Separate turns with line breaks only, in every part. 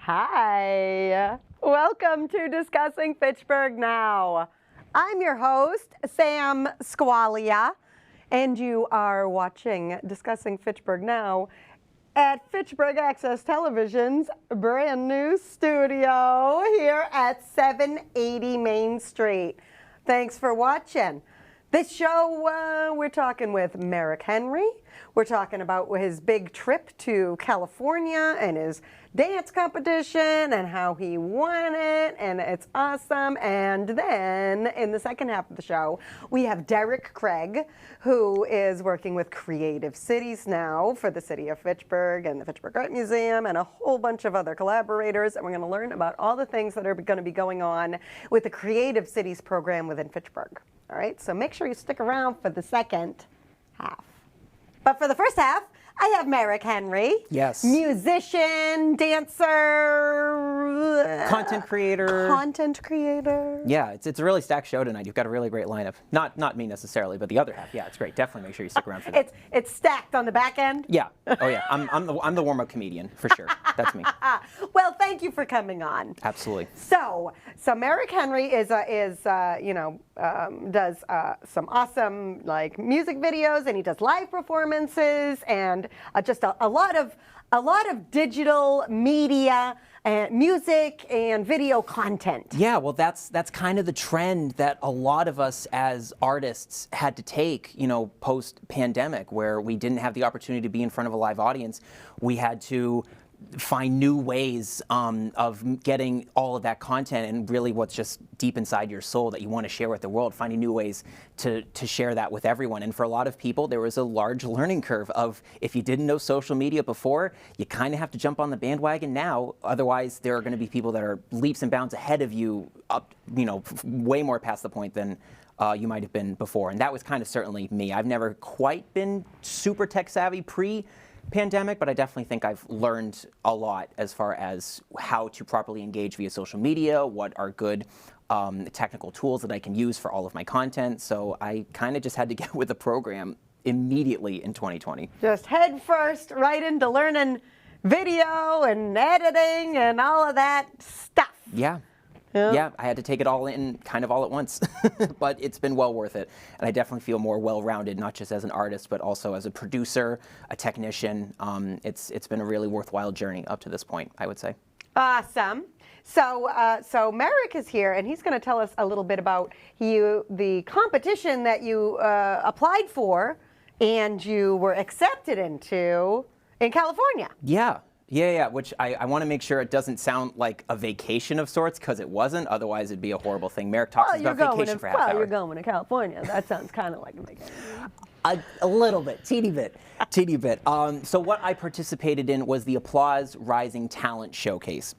Hi, welcome to Discussing Fitchburg Now. I'm your host, Sam Squailia, and you are watching Discussing Fitchburg Now at Fitchburg Access Television's brand new studio here at 780 Main Street. Thanks for watching. This show, we're talking with Merrick Henry. We're talking about his big trip to California and his dance competition and how he won it, and it's awesome. And then in the second half of the show, we have Derek Craig, who is working with Creative Cities now for the city of Fitchburg and the Fitchburg Art Museum and a whole bunch of other collaborators. And we're going to learn about all the things that are going to be going on with the Creative Cities program within Fitchburg. All right, so make sure you stick around for the second half. But for the first half, I have Merrick Henry.
Yes.
Musician, dancer.
Content creator.
Content creator.
Yeah, it's a really stacked show tonight. You've got a really great lineup. Not me necessarily, but the other half. Yeah, it's great. Definitely make sure you stick around for that.
It's stacked on the back end?
Yeah. Oh yeah. I'm the warm-up comedian for sure. That's me.
Well, thank you for coming on.
Absolutely.
So Merrick Henry does some awesome like music videos, and he does live performances and just a lot of digital media and music and video content.
Yeah, well, that's kind of the trend that a lot of us as artists had to take, post-pandemic, where we didn't have the opportunity to be in front of a live audience. We had to find new ways of getting all of that content and really what's just deep inside your soul that you want to share with the world, finding new ways to share that with everyone. And for a lot of people, there was a large learning curve of, if you didn't know social media before, you kind of have to jump on the bandwagon now. Otherwise, there are going to be people that are leaps and bounds ahead of you, up, way more past the point than you might have been before. And that was kind of certainly me. I've never quite been super tech savvy pre-pandemic, but I definitely think I've learned a lot as far as how to properly engage via social media, what are good technical tools that I can use for all of my content. So I kind of just had to get with the program immediately in 2020.
Just head first right into learning video and editing and all of that stuff.
Yeah. Yeah, I had to take it all in kind of all at once, but it's been well worth it. And I definitely feel more well-rounded, not just as an artist, but also as a producer, a technician. It's been a really worthwhile journey up to this point, I would say.
Awesome. So Merrick is here, and he's going to tell us a little bit about the competition that you applied for and you were accepted into in California.
Yeah, which I want to make sure it doesn't sound like a vacation of sorts, because it wasn't. Otherwise, it'd be a horrible thing. Merrick talks about vacation for half hour.
Well, you're going to California. That sounds kind of like a vacation.
A little bit, teeny bit. So what I participated in was the Applause Rising Talent Showcase.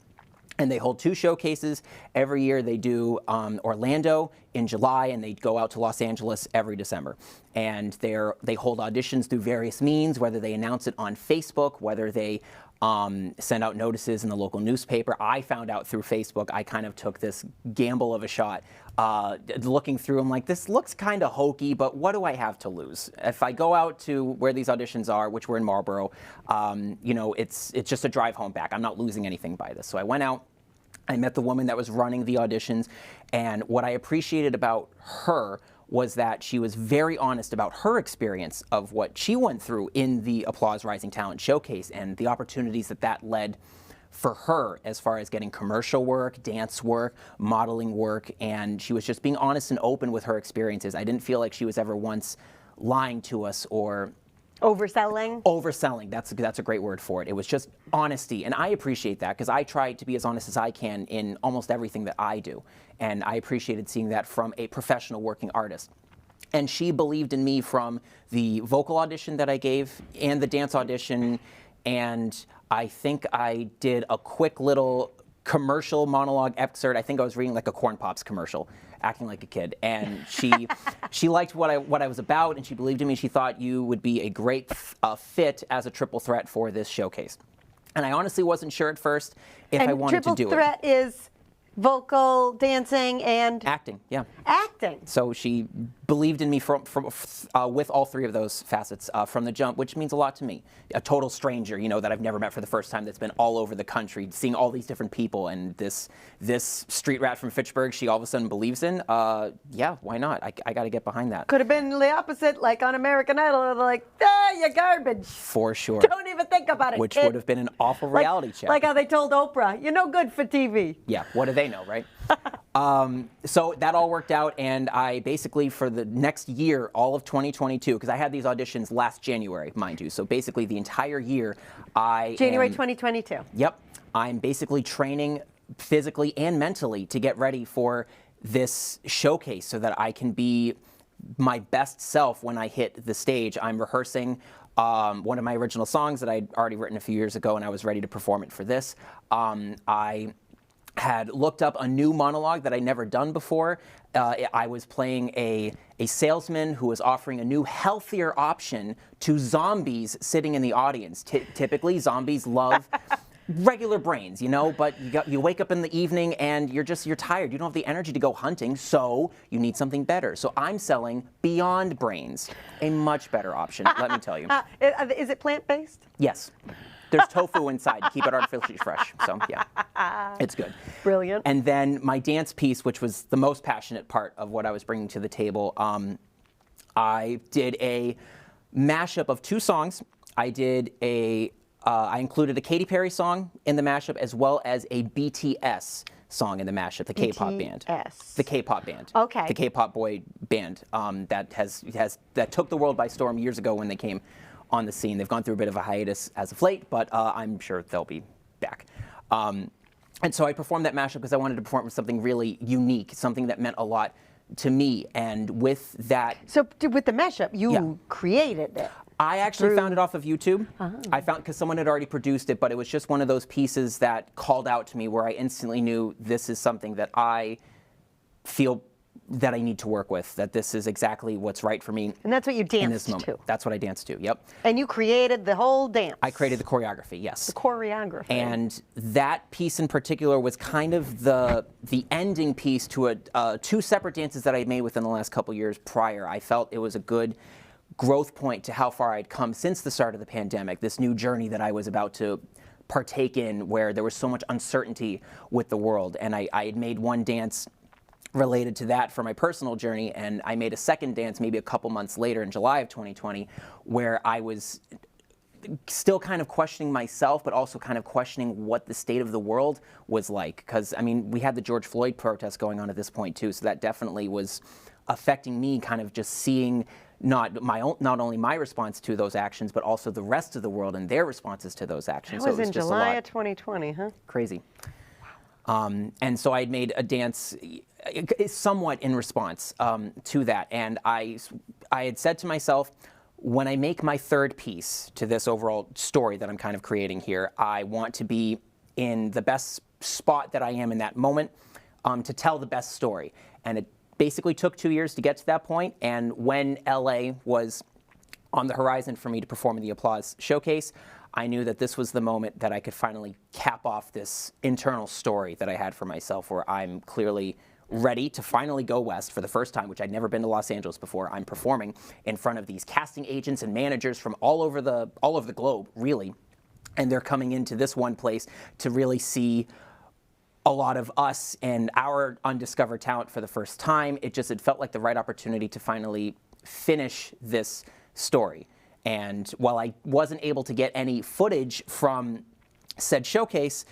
And they hold 2 showcases every year. They do Orlando in July, and they go out to Los Angeles every December. And they hold auditions through various means, whether they announce it on Facebook, whether they send out notices in the local newspaper. I found out through Facebook. I kind of took this gamble of a shot. Looking through, I'm like, this looks kind of hokey, but what do I have to lose? If I go out to where these auditions are, which were in Marlboro, it's just a drive home back. I'm not losing anything by this. So I went out. I met the woman that was running the auditions, and what I appreciated about her was that she was very honest about her experience of what she went through in the Applause Rising Talent Showcase and the opportunities that led for her as far as getting commercial work, dance work, modeling work, and she was just being honest and open with her experiences. I didn't feel like she was ever once lying to us or
overselling.
That's a great word for it. It was just honesty, and I appreciate that because I try to be as honest as I can in almost everything that I do, and I appreciated seeing that from a professional working artist. And she believed in me from the vocal audition that I gave and the dance audition, and I think I did a quick little commercial monologue excerpt. I think I was reading like a Corn Pops commercial, acting like a kid. And she liked what I was about, and she believed in me. She thought you would be a great fit as a triple threat for this showcase. And I honestly wasn't sure at first if I wanted to do it.
Triple threat is vocal, dancing, and
Acting, yeah.
acting.
So she believed in me with all three of those facets from the jump, which means a lot to me. A total stranger, you know, that I've never met for the first time, that's been all over the country, seeing all these different people, and this street rat from Fitchburg, she all of a sudden believes in. Yeah, why not? I got to get behind that.
Could have been the opposite, like on American Idol, they're like, you're garbage.
For sure.
Don't even think about it.
Which would have been an awful reality check.
Like how they told Oprah, you're no good for TV.
Yeah, what do they know, right? So that all worked out, and I basically, for the next year, all of 2022, because I had these auditions last January, mind you, so basically the entire year,
January 2022.
Yep. I'm basically training physically and mentally to get ready for this showcase so that I can be my best self when I hit the stage. I'm rehearsing one of my original songs that I'd already written a few years ago, and I was ready to perform it for this. I had looked up a new monologue that I'd never done before. I was playing a salesman who was offering a new, healthier option to zombies sitting in the audience. Typically, zombies love regular brains, you know, but you wake up in the evening and you're tired. You don't have the energy to go hunting, so you need something better. So I'm selling Beyond Brains, a much better option, let me tell you.
Is it plant-based?
Yes. There's tofu inside to keep it artificially fresh. So, yeah, it's good.
Brilliant.
And then my dance piece, which was the most passionate part of what I was bringing to the table, I did a mashup of two songs. I included a Katy Perry song in the mashup, as well as a BTS song in the mashup, the K-pop band. The K-pop band.
Okay.
The K-pop boy band that took the world by storm years ago when they came on the scene. They've gone through a bit of a hiatus as of late, but I'm sure they'll be back. And so I performed that mashup because I wanted to perform something really unique, something that meant a lot to me. And with that...
So with the mashup, you created it.
I actually found it off of YouTube. I found, because someone had already produced it, but it was just one of those pieces that called out to me where I instantly knew this is something that I feel that I need to work with, that this is exactly what's right for me.
And that's what you danced
in this moment.
to.
That's what I danced to, yep.
And you created the whole dance.
I created the choreography, yes.
The choreography.
And that piece in particular was kind of the ending piece to two separate dances that I had made within the last couple years prior. I felt it was a good growth point to how far I'd come since the start of the pandemic, this new journey that I was about to partake in where there was so much uncertainty with the world. And I had made one dance related to that for my personal journey, and I made a second dance maybe a couple months later in July of 2020 where I was still kind of questioning myself, but also kind of questioning what the state of the world was like. Because, I mean, we had the George Floyd protests going on at this point too, so that definitely was affecting me, kind of just seeing not only my response to those actions, but also the rest of the world and their responses to those actions.
That was,
so it was
in
just
July
a lot.
of 2020, huh?
Crazy. And so I made a dance somewhat in response to that. And I had said to myself, when I make my third piece to this overall story that I'm kind of creating here, I want to be in the best spot that I am in that moment to tell the best story. And it basically took 2 years to get to that point. And when LA was on the horizon for me to perform in the Applause Showcase, I knew that this was the moment that I could finally cap off this internal story that I had for myself, where I'm clearly ready to finally go west for the first time, which I'd never been to Los Angeles before. I'm performing in front of these casting agents and managers from all over the globe, really. And they're coming into this one place to really see a lot of us and our undiscovered talent for the first time. It felt like the right opportunity to finally finish this story. And while I wasn't able to get any footage from said showcase,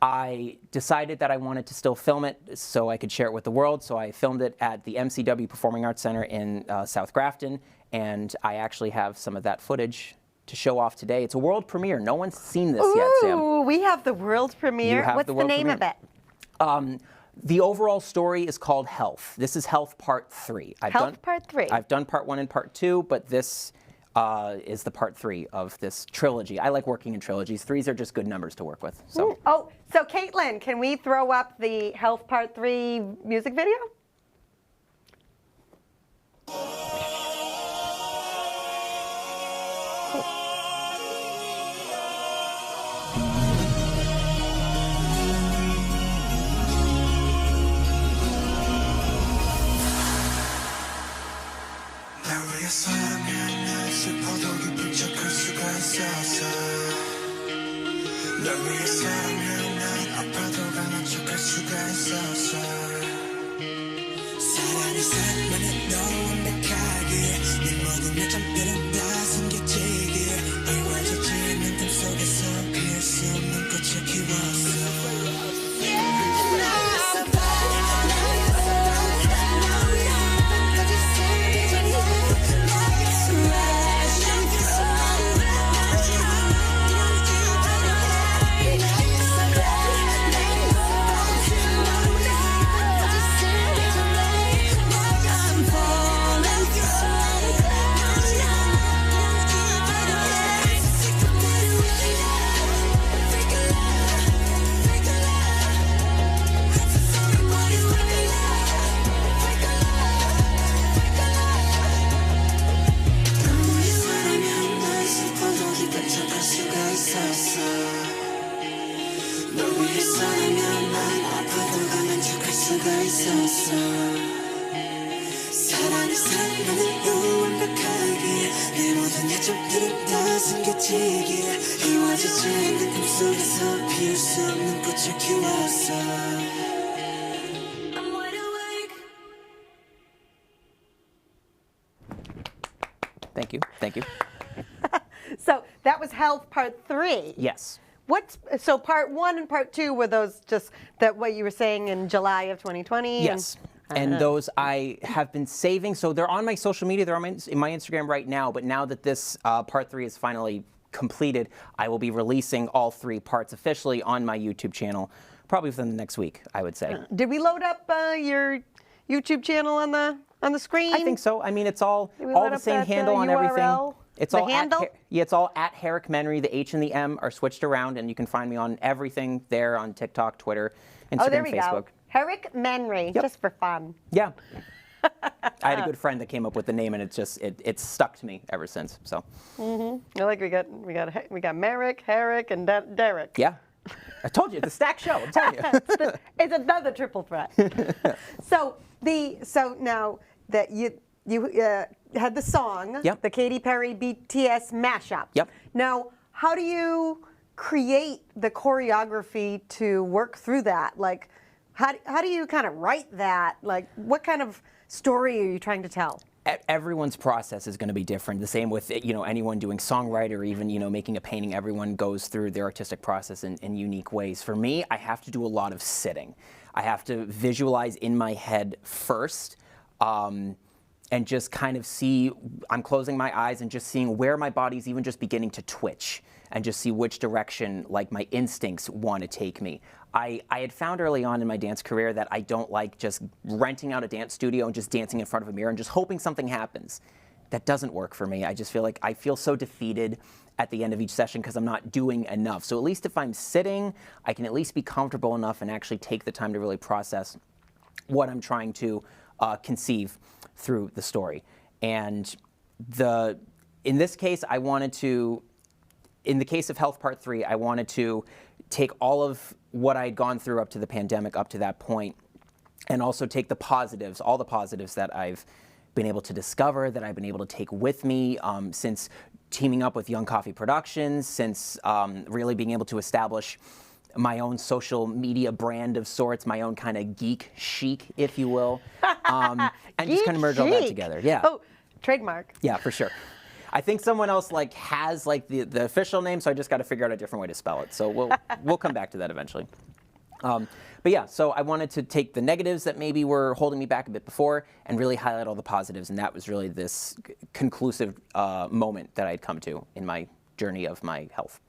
I decided that I wanted to still film it so I could share it with the world. So I filmed it at the MCW Performing Arts Center in South Grafton, and I actually have some of that footage to show off today. It's a world premiere. No one's seen this yet, Sam.
Ooh, we have the world premiere. What's the name of it?
The overall story is called Health. This is Health Part 3.
Part 3.
I've done Part 1 and Part 2, but this is the Part 3 of this trilogy. I like working in trilogies. 3s are just good numbers to work with. So.
Oh, so Caitlin, can we throw up the Health Part 3 music video?
사랑해 슬퍼도 기쁜 척할 수가 있었어 널 위해 사랑해 난 아파도 강한 척할 수가 있었어 사랑이 살만해 너 완벽하게 네 모든 여점들은 다 숨겨지게 이루어지지 않는 꿈속에서 피할 수 없는 꽃을 키웠어 사랑이 살만해 너 완벽하게 내 모든 약점들은 다 숨겨지게 이루어지지 않는 꿈속에서 피울 수 없는 꽃을 키웠어 I'm wide awake.
Thank you. Thank you.
So that was Health Part 3.
Yes.
So Part 1 and Part 2 were those just that what you were saying in July of 2020?
Yes. And those I have been saving. So they're on my social media. They're on in my Instagram right now. But now that this Part 3 is finally completed, I will be releasing all 3 parts officially on my YouTube channel, probably within the next week, I would say.
Did we load up your YouTube channel on the screen?
I think so. I mean, it's all
load
the
up
same
that,
handle on everything.
URL?
It's
The
all
handle?
it's all at Merrick Henry. The H and the M are switched around, and you can find me on everything there on TikTok, Twitter, Instagram,
Oh, there we
Facebook.
go. Merrick Henry, just for fun.
Yeah. I had a good friend that came up with the name, and it's stuck to me ever since. So.
I like we got Merrick, Herrick, and Derek.
Yeah. I told you it's a stacked show. I'm telling you.
It's another triple threat. So now that you had the song,
Yep.
the Katy Perry BTS mashup.
Yep.
Now, how do you create the choreography to work through that? Like, how do you kind of write that? Like, what kind of story are you trying to tell?
Everyone's process is going to be different. The same with anyone doing songwriter or even making a painting. Everyone goes through their artistic process in unique ways. For me, I have to do a lot of sitting. I have to visualize in my head first. And just kind of see, I'm closing my eyes and just seeing where my body's even just beginning to twitch and just see which direction like my instincts want to take me. I had found early on in my dance career that I don't like just renting out a dance studio and just dancing in front of a mirror and just hoping something happens. That doesn't work for me. I just feel like I feel so defeated at the end of each session because I'm not doing enough. So at least if I'm sitting, I can at least be comfortable enough and actually take the time to really process what I'm trying to conceive through the story. And in this case, in the case of Health Part 3, I wanted to take all of what I had gone through up to the pandemic, up to that point, and also take the positives, all the positives that I've been able to discover, that I've been able to take with me since teaming up with Young Coffee Productions, since really being able to establish my own social media brand of sorts, my own kind of geek chic, if you will, and just kind of merge all that together. Yeah.
Oh, trademark.
Yeah, for sure. I think someone else has the official name, so I just got to figure out a different way to spell it. So we'll come back to that eventually. But yeah, so I wanted to take the negatives that maybe were holding me back a bit before and really highlight all the positives, and that was really this conclusive moment that I'd come to in my journey of my health.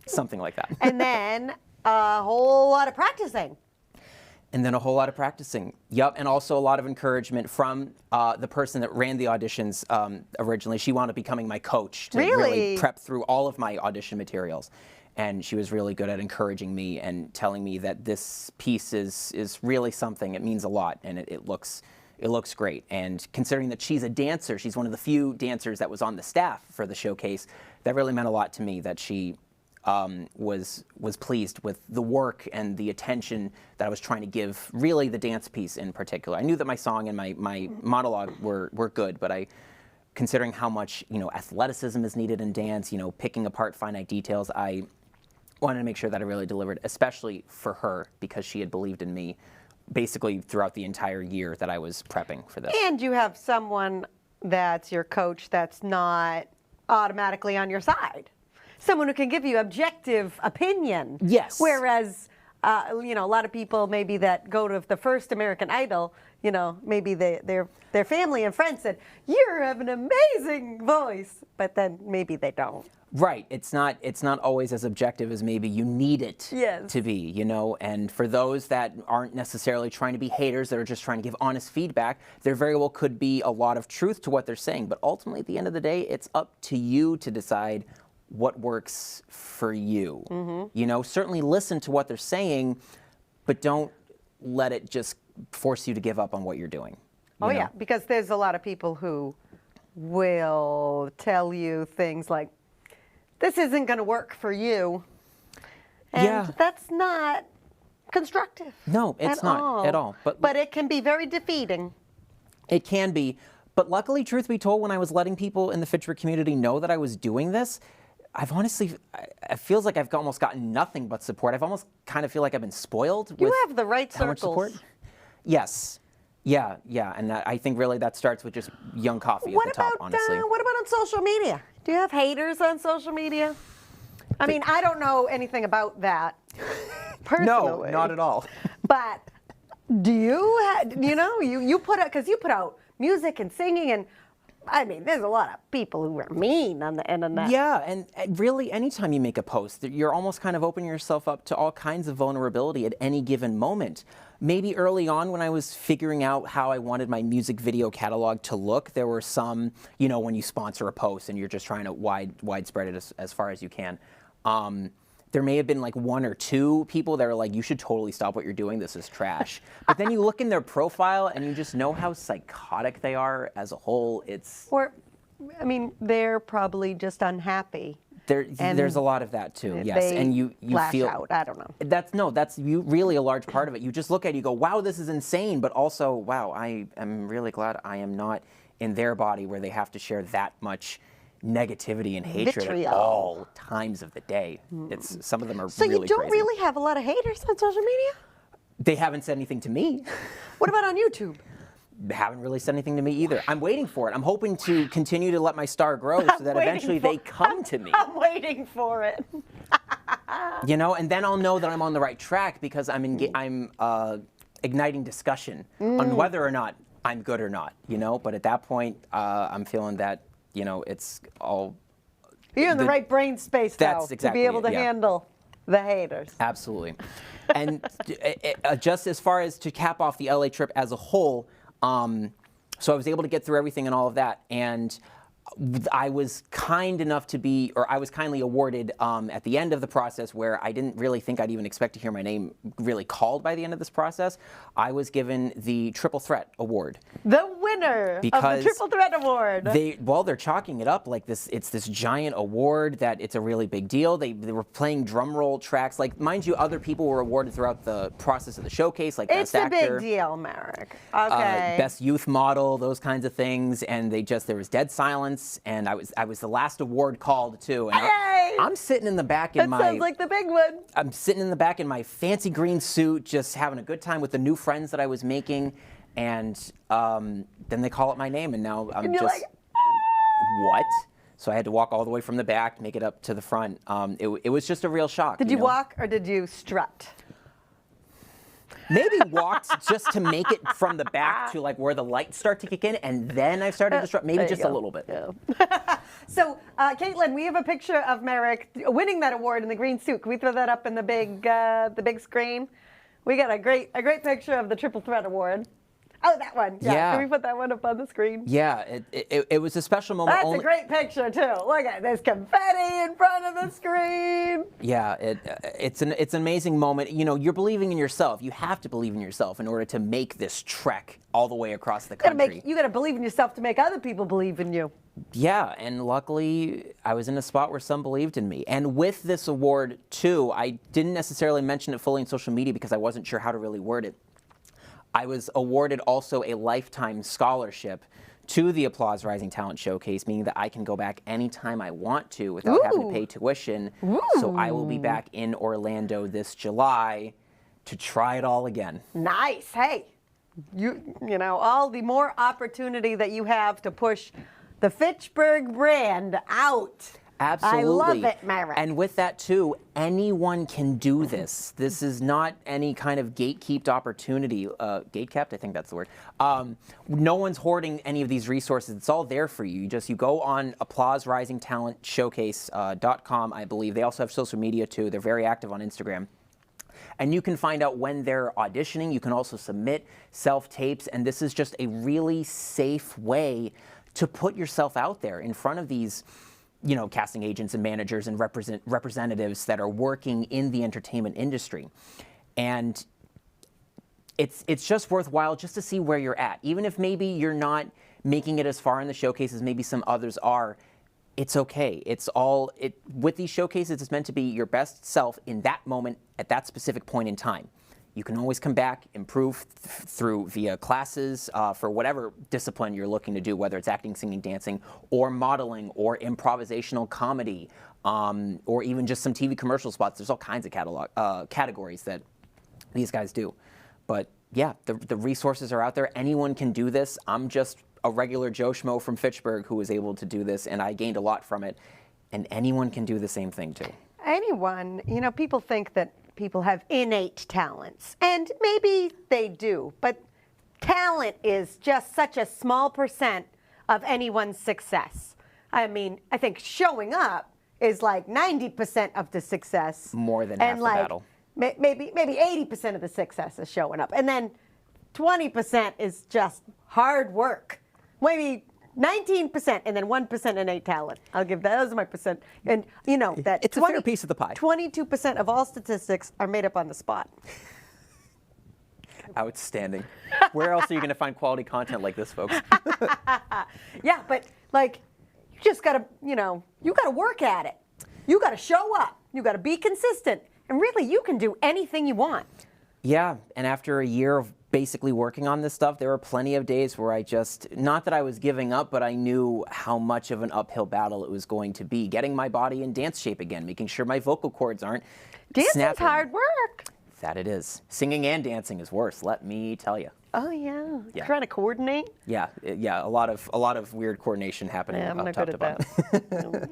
Something like that.
And then a whole lot of practicing.
And then a whole lot of practicing. Yep, and also a lot of encouragement from the person that ran the auditions originally. She wound up becoming my coach to really prep through all of my audition materials. And she was really good at encouraging me and telling me that this piece is really something. It means a lot, and it looks great. And considering that she's a dancer, she's one of the few dancers that was on the staff for the showcase, that really meant a lot to me that she was pleased with the work and the attention that I was trying to give, really the dance piece in particular. I knew that my song and my monologue were good, but considering how much athleticism is needed in dance, picking apart finite details, I wanted to make sure that I really delivered, especially for her, because she had believed in me basically throughout the entire year that I was prepping for this.
And you have someone that's your coach that's not automatically on your side. Someone who can give you objective opinion.
Yes.
Whereas, a lot of people maybe that go to the first American Idol, maybe their family and friends said, "You have an amazing voice," but then maybe they don't.
Right. It's not always as objective as maybe you need it to be, And for those that aren't necessarily trying to be haters, that are just trying to give honest feedback, there very well could be a lot of truth to what they're saying. But ultimately, at the end of the day, it's up to you to decide what works for you. Certainly listen to what they're saying, but don't let it just force you to give up on what you're doing.
Yeah, because there's a lot of people who will tell you things like, "This isn't going to work for you," and that's not constructive.
No, it's not at all.
But it can be very defeating.
It can be. But luckily, truth be told, when I was letting people in the Fitchburg community know that I was doing this, it feels like I've almost gotten nothing but support. I've almost kind of feel like I've been spoiled with
You have the right
how much support.
circles.
Yes. Yeah. And I think really that starts with just young coffee at the top, honestly.
What about on social media? Do you have haters on social media? I mean, I don't know anything about that personally.
No, not at all.
But do you, you put out, because you put out music and singing, and I mean, there's a lot of people who are mean on the internet.
Yeah, and really, anytime you make a post, you're almost kind of opening yourself up to all kinds of vulnerability at any given moment. Maybe early on when I was figuring out how I wanted my music video catalog to look, there were some, when you sponsor a post and you're just trying to widespread it as far as you can. There may have been like one or two people that are like, "You should totally stop what you're doing. This is trash." But then you look in their profile and you just know how psychotic they are as a whole.
They're probably just unhappy.
There's a lot of that too. Yes, and you feel
out. I don't know.
That's really a large part of it. You just look at it, you go, "Wow, this is insane," but also, "Wow, I am really glad I am not in their body where they have to share that much negativity and hatred
Vitriol.
at all times of the day." Some of them are
So
really
you don't
crazy.
really have a lot of haters on social media?
They haven't said anything to me.
What about on YouTube?
They haven't really said anything to me either. I'm waiting for it. I'm hoping to continue to let my star grow so that eventually they come to me.
I'm waiting for it.
And then I'll know that I'm on the right track because I'm igniting discussion on whether or not I'm good or not. But at that point, I'm feeling that it's all.
You're in the right brain space now
That's exactly
to be able to handle the haters.
Absolutely. And just as far as to cap off the LA trip as a whole, so I was able to get through everything and all of that, and I was kindly awarded at the end of the process, where I didn't really think I'd even expect to hear my name really called by the end of this process. I was given the Triple Threat Award.
The winner of the Triple Threat Award.
They're chalking it up like this. It's this giant award that it's a really big deal. They were playing drum roll tracks. Like, mind you, other people were awarded throughout the process of the showcase, like Best Actor.
It's a big deal, Merrick. Okay.
Best Youth Model, those kinds of things. And there was dead silence. And I was the last award called too. And
Hey!
I'm sitting in the back in
That sounds like the big one.
I'm sitting in the back in my fancy green suit, just having a good time with the new friends that I was making. And then they call out my name, and now I'm
And you're
just
like,
what? So I had to walk all the way from the back, make it up to the front. It was just a real shock.
Did you walk or did you strut?
Maybe walked just to make it from the back to like where the lights start to kick in, and then I started to strut, maybe just a little bit.
Yeah. So, Caitlin, we have a picture of Merrick winning that award in the green suit. Can we throw that up in the big screen? We got a great picture of the Triple Threat Award. Oh, that one.
Yeah.
Can we put that one up on the screen?
Yeah, it was a special moment.
That's a great picture too. Look at this confetti in front of the screen.
Yeah, it's an amazing moment. You know, you're believing in yourself. You have to believe in yourself in order to make this trek all the way across the country.
You got to believe in yourself to make other people believe in you.
Yeah, and luckily I was in a spot where some believed in me. And with this award too, I didn't necessarily mention it fully in social media because I wasn't sure how to really word it. I was awarded also a lifetime scholarship to the Applause Rising Talent Showcase, meaning that I can go back anytime I want to without having to pay tuition. So I will be back in Orlando this July to try it all again.
Nice. Hey, you know, all the more opportunity that you have to push the Fitchburg brand out.
Absolutely.
I love it, Merrick.
And with that too, anyone can do this. This is not any kind of gatekept opportunity. Gatekept, I think that's the word. No one's hoarding any of these resources. It's all there for you. You go on applauserisingtalentshowcase.com, I believe. They also have social media too. They're very active on Instagram. And you can find out when they're auditioning. You can also submit self-tapes. And this is just a really safe way to put yourself out there in front of these, you know, casting agents and managers and representatives that are working in the entertainment industry. And it's just worthwhile just to see where you're at. Even if maybe you're not making it as far in the showcase as maybe some others are, it's okay. With these showcases, it's meant to be your best self in that moment at that specific point in time. You can always come back, improve via classes for whatever discipline you're looking to do, whether it's acting, singing, dancing, or modeling, or improvisational comedy, or even just some TV commercial spots. There's all kinds of categories that these guys do. But yeah, the resources are out there. Anyone can do this. I'm just a regular Joe Schmo from Fitchburg who was able to do this, and I gained a lot from it. And anyone can do the same thing too.
Anyone, you know, people think that people have innate talents, and maybe they do, but talent is just such a small percent of anyone's success. I mean, I think showing up is like 90% of the success.
More than half the battle.
Maybe 80% of the success is showing up, and then 20% is just hard work. Maybe 19% and then 1% innate talent. I'll give that. Those are my percent. And you know that
it's a fair piece of the pie.
22% of all statistics are made up on the spot.
Outstanding. Where else are you going to find quality content like this, folks?
Yeah, but like, you just gotta, you gotta work at it. You gotta show up. You gotta be consistent. And really, you can do anything you want.
Yeah, and after a year of basically working on this stuff, there were plenty of days where I just, not that I was giving up, but I knew how much of an uphill battle it was going to be. Getting my body in dance shape again, making sure my vocal cords aren't
Dancing's hard work.
That it is. Singing and dancing is worse, let me tell you.
Oh yeah. Trying to coordinate.
Yeah, a lot of weird coordination happening.
Yeah, I'm
up
not
top
good
to
at
bottom.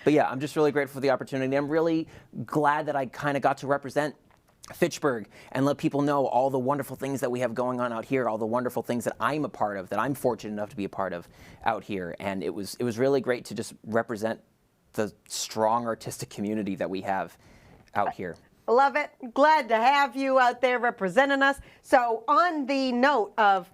But yeah, I'm just really grateful for the opportunity. I'm really glad that I kind of got to represent Fitchburg and let people know all the wonderful things that we have going on out here, all the wonderful things that I'm a part of, that I'm fortunate enough to be a part of out here. And it was really great to just represent the strong artistic community that we have out here.
Love it. Glad to have you out there representing us. So on the note of,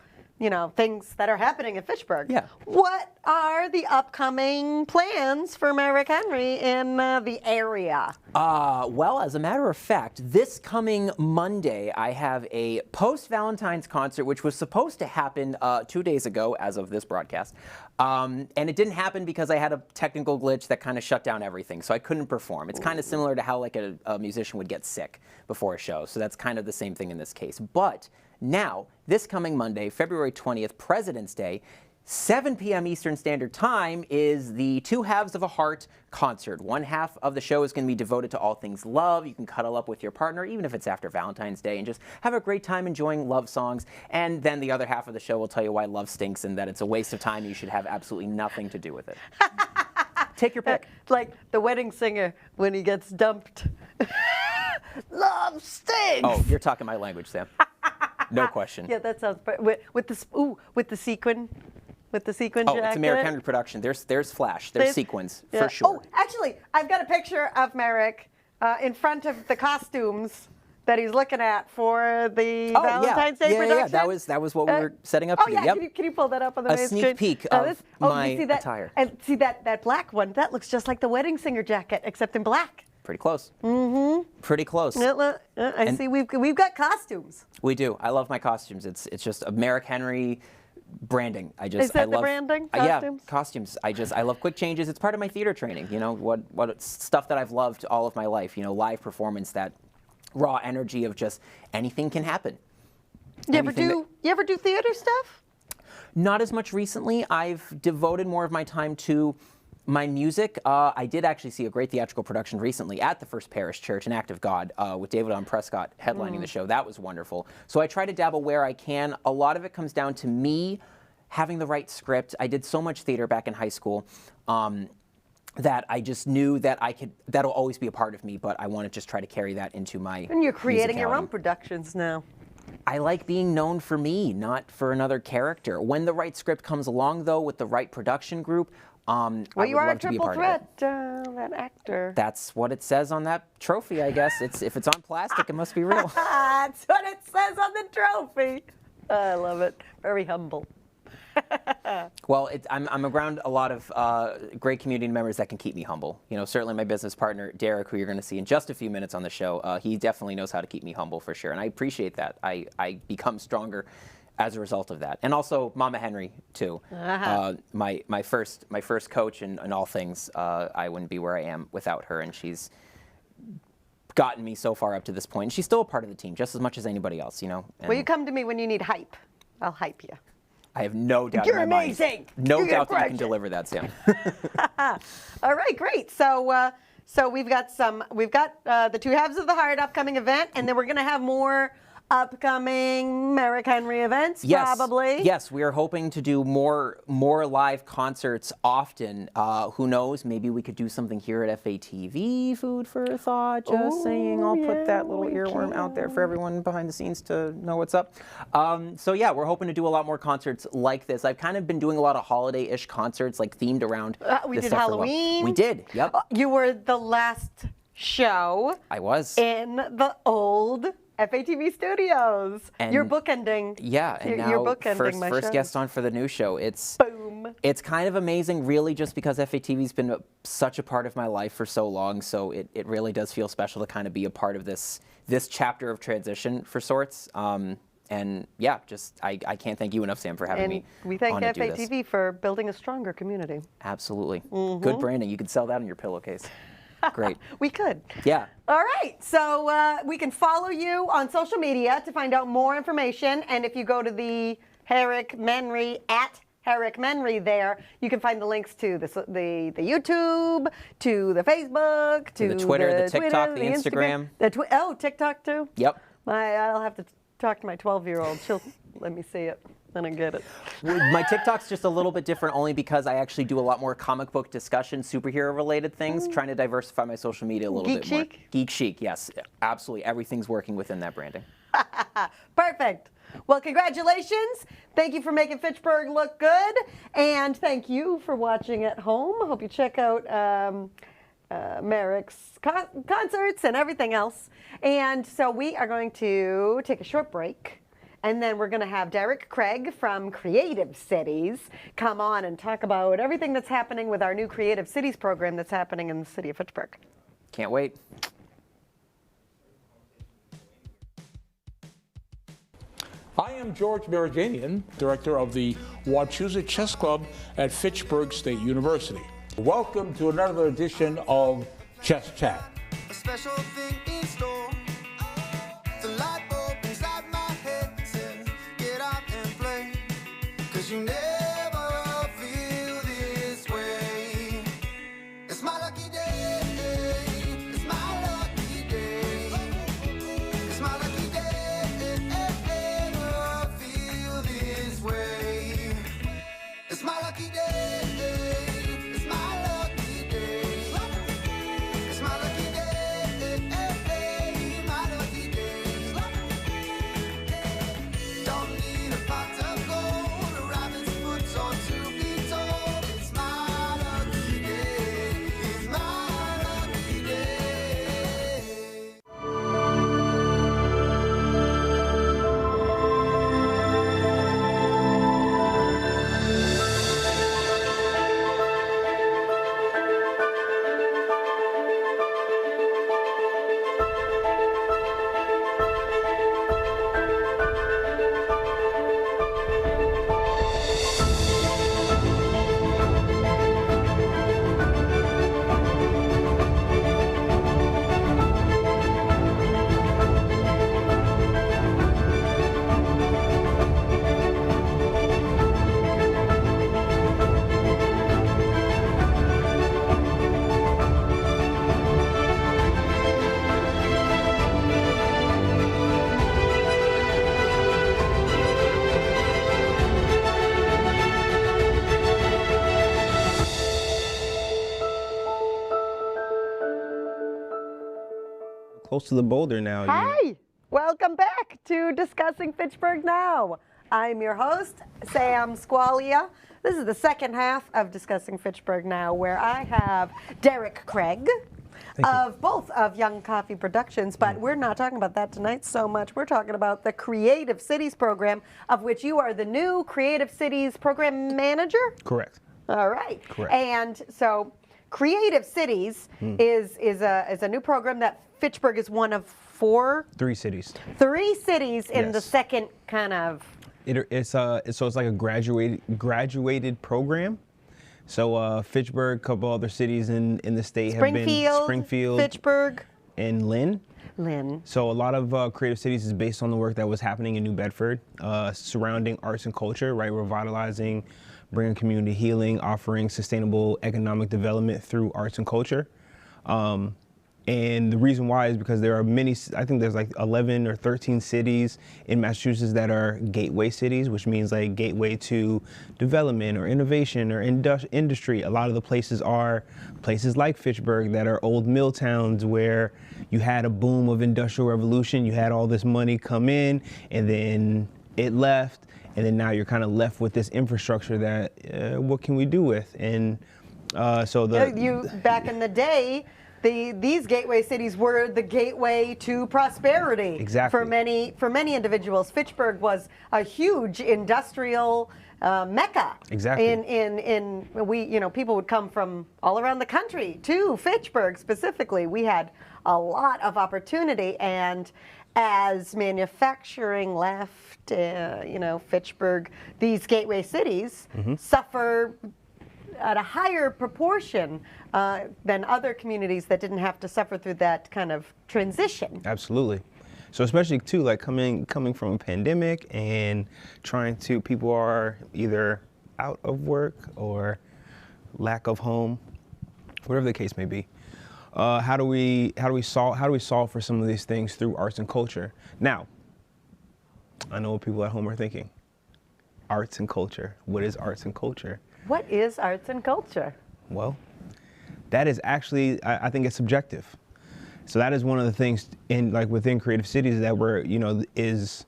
things that are happening in Fitchburg, what are the upcoming plans for Merrick Henry in the area?
Well, as a matter of fact, this coming Monday, I have a post-Valentine's concert, which was supposed to happen 2 days ago as of this broadcast. And it didn't happen because I had a technical glitch that kind of shut down everything, so I couldn't perform. It's kind of similar to how like a musician would get sick before a show, so that's kind of the same thing in this case. But now, this coming Monday, February 20th, President's Day, 7 p.m. Eastern Standard Time is the Two Halves of a Heart concert. One half of the show is going to be devoted to all things love. You can cuddle up with your partner, even if it's after Valentine's Day, and just have a great time enjoying love songs. And then the other half of the show will tell you why love stinks and that it's a waste of time. You should have absolutely nothing to do with it. Take your pick.
Like the wedding singer when he gets dumped. Love stinks!
Oh, you're talking my language, Sam. No question.
Yeah, that sounds with the sequin. With the sequin jacket.
Oh, it's a Merrick Henry production. There's flash. There's sequins, for sure.
Oh, actually, I've got a picture of Merrick in front of the costumes that he's looking at for the
Oh,
Valentine's Day
yeah,
production?
that was what we were setting up
Oh
to do.
yeah,
Yep.
can you pull that up on the
A
main
sneak
screen?
peek
Oh,
of my
you see that,
attire.
And see that black one? That looks just like the wedding singer jacket, except in black.
Pretty close. Mm-hmm. Pretty close.
I see we've got costumes.
We do. I love my costumes. It's just a Merrick Henry branding.
Is that the branding? Costumes?
Yeah, costumes. I love quick changes. It's part of my theater training. You know, what stuff that I've loved all of my life. You know, live performance, that raw energy of just anything can happen.
You ever do theater stuff?
Not as much recently. I've devoted more of my time to my music. I did actually see a great theatrical production recently at the First Parish Church, An Act of God, with David on Prescott headlining the show. That was wonderful. So I try to dabble where I can. A lot of it comes down to me having the right script. I did so much theater back in high school that I just knew that that'll always be a part of me, but I want to just try to carry that into my
And you're creating your
musicality.
own productions now.
I like being known for me, not for another character. When the right script comes along, though, with the right production group, I would
You are a
love to be a
triple
part of it.
threat, that actor.
That's what it says on that trophy, I guess. If it's on plastic, it must be real.
That's what it says on the trophy. I love it. Very humble.
Well, I'm around a lot of great community members that can keep me humble. You know, certainly my business partner, Derek, who you're going to see in just a few minutes on the show, he definitely knows how to keep me humble for sure. And I appreciate that. I become stronger as a result of that. And also Mama Henry, too. My first coach in all things. I wouldn't be where I am without her. And she's gotten me so far up to this point. And she's still a part of the team, just as much as anybody else, you know. And
Well, you come to me when you need hype. I'll hype you.
I have no doubt
You're
in my
amazing.
mind. No
You're
doubt that you
crush
can
it.
deliver that, Sam.
All right, great. So we've got the Two Halves of the Heart upcoming event, and then we're going to have more upcoming Merrick Henry events, probably.
Yes, we are hoping to do more live concerts often. Who knows? Maybe we could do something here at FATV. Food for thought. Just saying. I'll put that little earworm out there for everyone behind the scenes to know what's up. So yeah, we're hoping to do a lot more concerts like this. I've kind of been doing a lot of holiday-ish concerts, like themed around.
We
this
did
stuff for a while.
Halloween.
We did. Yep.
You were the last show
I was.
in the old FATV studios.
And
You're bookending.
Yeah, and
you're
now
bookending my
first
shows.
guest on for the new show. It's
Boom.
It's kind of amazing, really, just because FATV's been such a part of my life for so long. So it really does feel special to kind of be a part of this chapter of transition for sorts. And yeah, just I can't thank you enough, Sam, for having
And
me
we thank
on to do this.
FATV for building a stronger community.
Absolutely. Good branding. You could sell that on your pillowcase. Great.
We could.
Yeah.
All right, so we can follow you on social media to find out more information. And if you go to the Merrick Henry, at Merrick Henry there, you can find the links to the YouTube, to the Facebook, to
the Twitter, the TikTok, the Instagram.
TikTok too?
Yep.
I'll have to talk to my 12-year-old. She'll let me see it. Then I get it.
My TikTok's just a little bit different only because I actually do a lot more comic book discussion, superhero-related things, trying to diversify my social media a little
Geek
bit more.
chic?
Geek chic, yes. Absolutely. Everything's working within that branding.
Perfect. Well, congratulations. Thank you for making Fitchburg look good. And thank you for watching at home. I hope you check out Merrick's concerts and everything else. And so we are going to take a short break. And then we're going to have Derek Craig from Creative Cities come on and talk about everything that's happening with our new Creative Cities program that's happening in the city of Fitchburg.
Can't wait.
I am George Berejanian, director of the Wachusett Chess Club at Fitchburg State University. Welcome to another edition of Chess Chat.
A special thing in store. The light bulb inside my head says, get out and play. 'Cause you never feel this way. It's my lucky day. It's my lucky day. It's my lucky day. Never feel this way. It's my lucky day. It's my lucky day. It's my lucky day. My lucky day. Don't need a pot of gold, a rabbit's
close to the boulder now.
Hi, welcome back to Discussing Fitchburg Now. I'm your host, Sam Squailia. This is the second half of Discussing Fitchburg Now, where I have Derek Craig of both of Young Coffee Productions, but we're not talking about that tonight so much. We're talking about the Creative Cities program, of which you are the new Creative Cities program manager?
Correct.
All right.
Correct.
And so Creative Cities is a new program that Fitchburg is one of
Three cities.
three cities in the
Yes.
second kind of.
It's like a graduated program. So Fitchburg, a couple other cities in the state have been Springfield,
Fitchburg,
and Lynn.
Lynn.
So a lot of Creative Cities is based on the work that was happening in New Bedford, surrounding arts and culture, right? Revitalizing, bringing community healing, offering sustainable economic development through arts and culture. And the reason why is because there are many, I think there's like 11 or 13 cities in Massachusetts that are gateway cities, which means like gateway to development or innovation or industry. A lot of the places are places like Fitchburg that are old mill towns where you had a boom of industrial revolution, you had all this money come in and then it left. And then now you're kind of left with this infrastructure that, what can we do with? And so
You back in the day, these gateway cities were the gateway to prosperity.
Exactly.
For many individuals, Fitchburg was a huge industrial mecca.
Exactly.
People would come from all around the country to Fitchburg specifically. We had a lot of opportunity, and as manufacturing left, Fitchburg, these gateway cities suffer at a higher proportion than other communities that didn't have to suffer through that kind of transition.
Absolutely. So especially too, like coming from a pandemic and people are either out of work or lack of home, whatever the case may be. How do we solve for some of these things through arts and culture? Now, I know what people at home are thinking. Arts and culture. What is arts and culture?
What is arts and culture?
Well, that is actually, I think it's subjective. So that is one of the things within Creative Cities that we're, as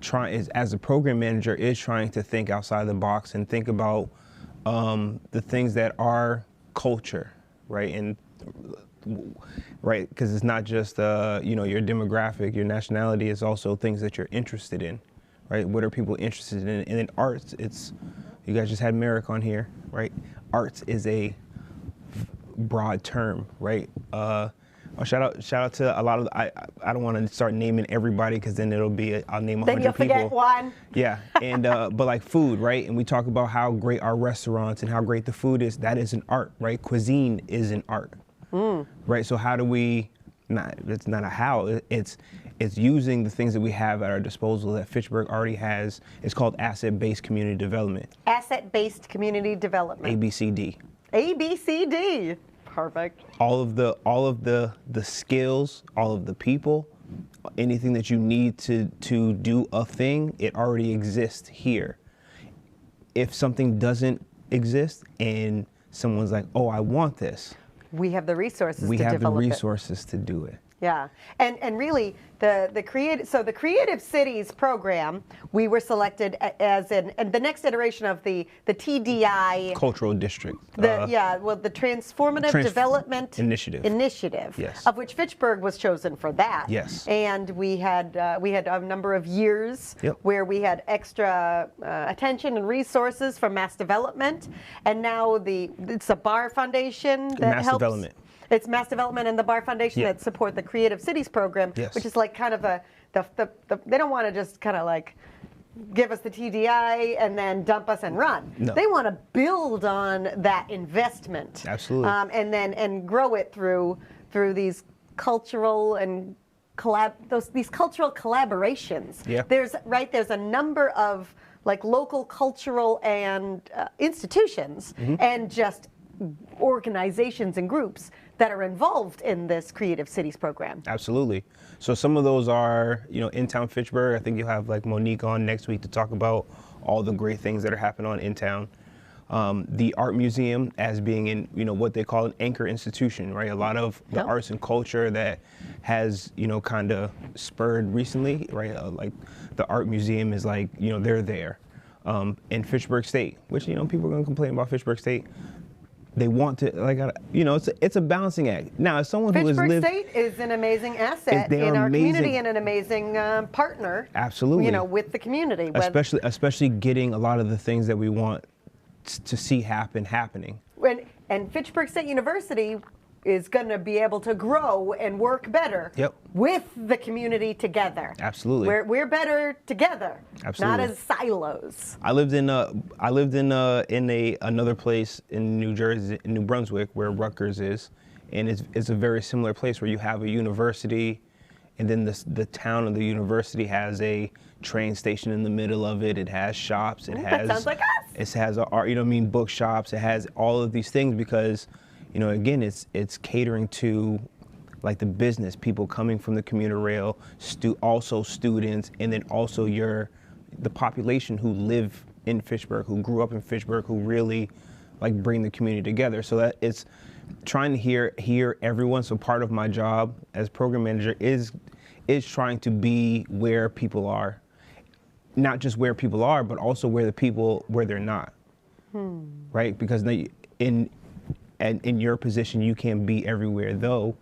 a program manager, is trying to think outside the box and think about the things that are culture, right? And right, because it's not just your demographic, your nationality, is also things that you're interested in, right? What are people interested in? And then arts, you guys just had Merrick on here, right? Arts is a broad term, right? Shout out to a lot of, I don't want to start naming everybody because then I'll name 100 people.
Then you'll forget one.
Yeah, and but like food, right? And we talk about how great our restaurants and how great the food is. That is an art, right? Cuisine is an art, right? So how do we, it's not a how, it's using the things that we have at our disposal that Fitchburg already has. It's called asset-based community development.
Asset-based community development.
ABCD.
ABCD. Perfect.
All of the skills, all of the people, anything that you need to do a thing, it already exists here. If something doesn't exist and someone's like, oh, I want this.
We have the resources
We
to
have the
develop it.
resources to do it.
Yeah, and really the Creative Cities program, we were selected as the next iteration of the TDI
Cultural district.
the Transformative Development
Initiative. Yes.
of which Fitchburg was chosen for that.
Yes.
And we had a number of years
Yep.
where we had extra attention and resources from Mass Development, and now it's a Bar Foundation that
Mass
helps.
Development.
It's Mass Development and the Bar Foundation
Yeah.
that support the Creative Cities program,
Yes.
which is like kind of they don't want to just kind of like give us the TDI and then dump us and run.
No.
They want to build on that investment.
Absolutely.
And grow it through these cultural and these cultural collaborations.
Yeah.
There's a number of like local cultural and institutions and just organizations and groups that are involved in this Creative Cities program.
Absolutely. So some of those are, in town Fitchburg. I think you'll have like Monique on next week to talk about all the great things that are happening in town. The art museum as being in, what they call an anchor institution, right? A lot of the arts and culture that has, kind of spurred recently, right? Like the art museum is like, they're there. In Fitchburg State, which, people are going to complain about Fitchburg State. They want to, it's a balancing act. Now, as someone who has lived...
Fitchburg State is an amazing asset in our community and an amazing partner.
Absolutely.
With the community.
Especially getting a lot of the things that we want to see happening.
And Fitchburg State University is going to be able to grow and work better with the community together.
Absolutely.
We're better together,
Absolutely.
not as silos.
I lived in another place in New Jersey, in New Brunswick, where Rutgers is, and it's a very similar place where you have a university, and then the town of the university has a train station in the middle of it. It has shops.
That sounds like us.
It has art, bookshops. It has all of these things because, again, it's catering to like the business, people coming from the commuter rail, also students, and then also the population who live in Fitchburg, who grew up in Fitchburg, who really like bring the community together. So that it's trying to hear everyone. So part of my job as program manager is trying to be where people are, not just where people are, but also where they're not, right? Because in your position, you can't be everywhere, though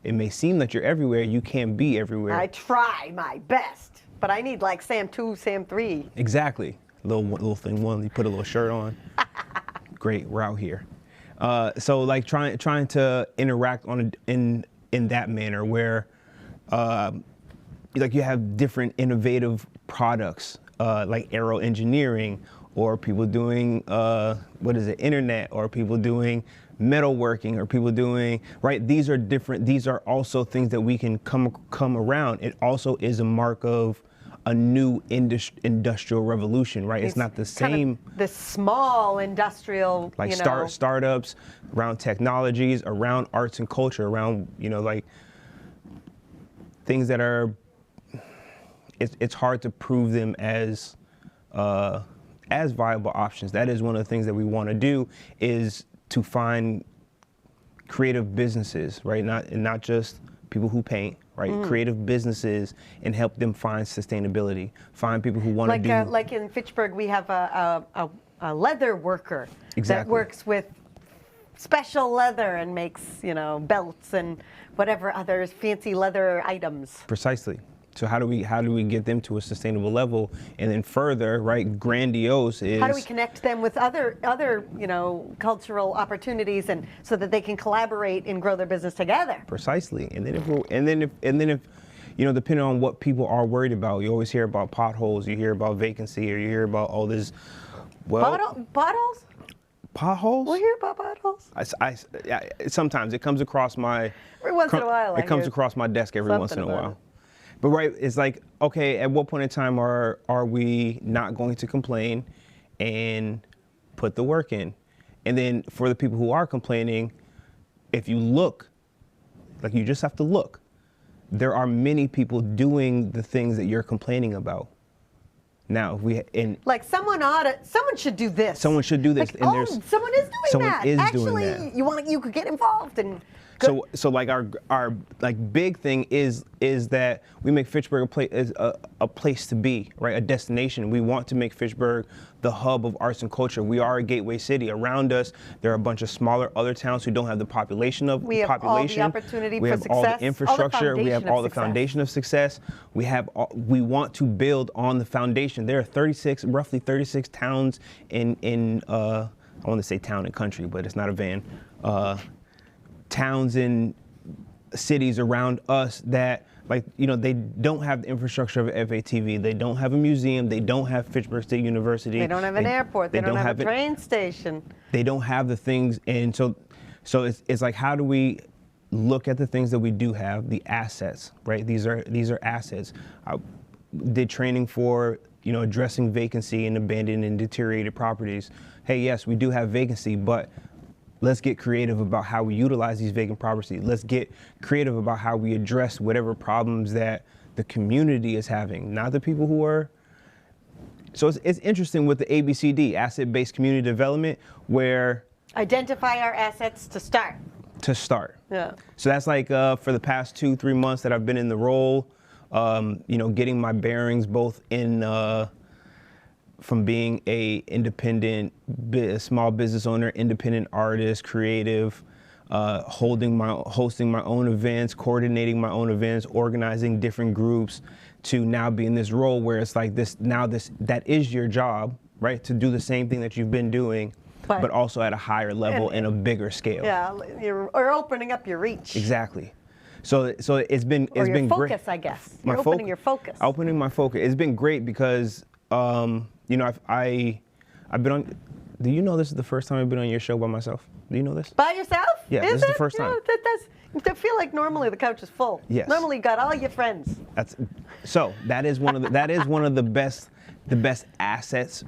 it may seem that you're everywhere, you can't be everywhere.
I try my best, but I need like Sam 2, Sam 3.
Exactly. Little thing one, you put a little shirt on. Great, we're out here. So like trying to interact in that manner where like you have different innovative products like aero engineering, or people doing internet, or people doing metalworking, or people doing, right? These are different. These are also things that we can come around. It also is a mark of a new industrial revolution, right? It's not the same.
Kind of the small industrial,
like startups around technologies, around arts and culture, around like things that are. It's hard to prove them as viable options. That is one of the things that we want to do, is to find creative businesses, right? Not just people who paint, right? Creative businesses, and help them find sustainability. Find people who want to do.
Like in Fitchburg, we have a leather worker that
Exactly.
works with special leather and makes belts and whatever other fancy leather items.
Precisely. So how do we get them to a sustainable level, and then further, right? Grandiose is
how do we connect them with other cultural opportunities, and so that they can collaborate and grow their business together.
Precisely. And then if depending on what people are worried about, you always hear about potholes, you hear about vacancy, or you hear about all this. Well,
Potholes?
potholes?
We'll hear about potholes.
Sometimes it comes across my.
Every once in a while,
It comes across my desk every once in a while. But right, it's like, okay, at what point in time are we not going to complain and put the work in? And then for the people who are complaining, if you look, like you just have to look, there are many people doing the things that you're complaining about. Now,
like someone should do this.
Someone should do this.
Like,
and
someone is doing that. Actually,
doing that.
you could get involved and.
So like our like big thing is that we make Fitchburg a place to be, right? A destination. We want to make Fitchburg the hub of arts and culture. We are a gateway city. Around us, there are a bunch of smaller other towns who don't have the population of
we have
population.
All the opportunity
we
for
have
success,
all the infrastructure. We have all the foundation of success. We want to build on the foundation. There are roughly 36 towns in I want to say town and country, but it's not a van. Towns and cities around us that, they don't have the infrastructure of FATV. They don't have a museum. They don't have Fitchburg State University.
They don't have an airport. They don't have a train station.
They don't have the things, and so it's like, how do we look at the things that we do have, the assets, right? These are assets. I did training for addressing vacancy and abandoned and deteriorated properties. Hey, yes, we do have vacancy, but let's get creative about how we utilize these vacant properties. Let's get creative about how we address whatever problems that the community is having, not the people who are So it's interesting with the ABCD, asset-based community development, where
Identify our assets to start.
Yeah. So that's like for the past 2-3 months that I've been in the role, getting my bearings both in from being a independent small business owner, independent artist, creative, hosting my own events, coordinating my own events, organizing different groups, to now be in this role where it's like that is your job, right? To do the same thing that you've been doing, but also at a higher level and a bigger scale.
Yeah, you're opening up your reach.
Exactly. So it's been
Or your
been
focus,
great.
I guess.
My
You're opening your focus.
Opening my focus. It's been great because I've been on. Do you know this is the first time I've been on your show by myself? Do you know this?
By yourself?
Yeah,
is
this is the first time.
I feel like normally the couch is full.
Yes.
Normally you got all your friends.
That is one of the best assets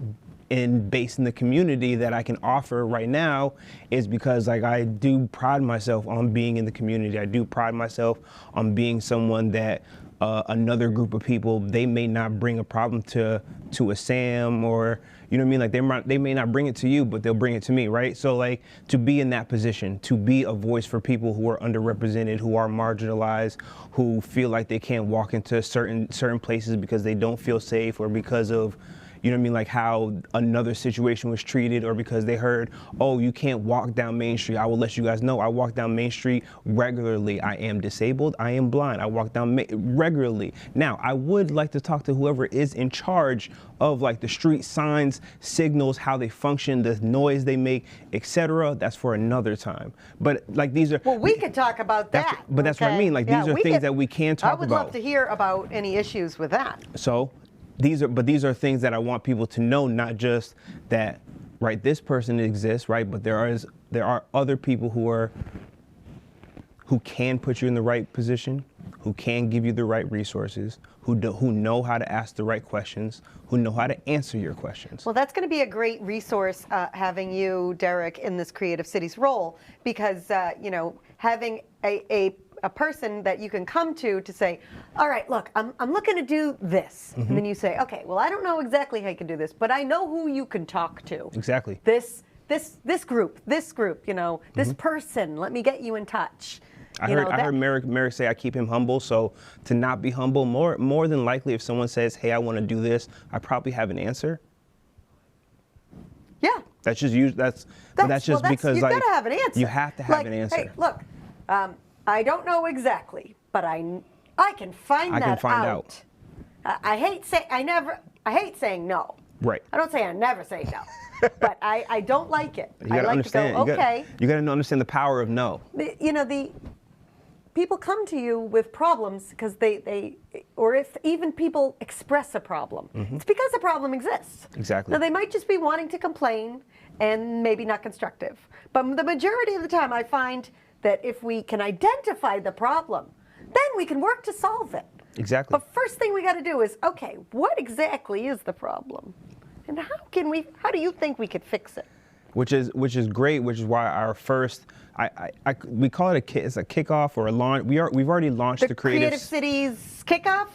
based in the community that I can offer right now, is because like I do pride myself on being in the community. I do pride myself on being someone that another group of people, they may not bring a problem to a Sam, or you know what I mean, like they may not bring it to you, but they'll bring it to me, right? So like to be in that position, to be a voice for people who are underrepresented, who are marginalized, who feel like they can't walk into certain places because they don't feel safe, or because of, you know what I mean, like how another situation was treated, or because they heard, oh, you can't walk down Main Street. I will let you guys know I walk down Main Street regularly. I am disabled. I am blind. I walk down regularly. Now, I would like to talk to whoever is in charge of like the street signs, signals, how they function, the noise they make, etc. That's for another time. But like these are.
Well, we could talk about that.
But that's what I mean. Like these are things that we can talk about.
I would love to hear about any issues with that.
So. These are things that I want people to know, not just that, right, this person exists, right, but there are other people who can put you in the right position, who can give you the right resources, who know how to ask the right questions, who know how to answer your questions.
Well, that's going to be a great resource, having you, Derek, in this Creative Cities role, because having a person that you can come to say, all right, look, I'm looking to do this. Mm-hmm. And then you say, okay, well, I don't know exactly how you can do this, but I know who you can talk to.
Exactly.
This group, this
mm-hmm.
person, let me get you in touch.
I heard Merrick say I keep him humble, so to not be humble, more than likely if someone says, hey, I want to do this, I probably have an answer.
Yeah.
That's just because
you
like,
gotta have an answer.
You have to have an answer.
Hey, look, I don't know exactly, but I can find out. I hate saying no.
Right.
I don't say I never say no, but I don't like it.
You gotta understand.
To go, okay.
You gotta understand the power of no.
The people come to you with problems because or if even people express a problem, mm-hmm. it's because a problem exists.
Exactly.
Now they might just be wanting to complain and maybe not constructive, but the majority of the time I find that if we can identify the problem, then we can work to solve it.
Exactly.
But first thing we got to do is, okay, what exactly is the problem? And how do you think we could fix it?
Which is great, which is why our first, we call it it's a kickoff or a launch. We've already launched the
Creative Cities kickoff.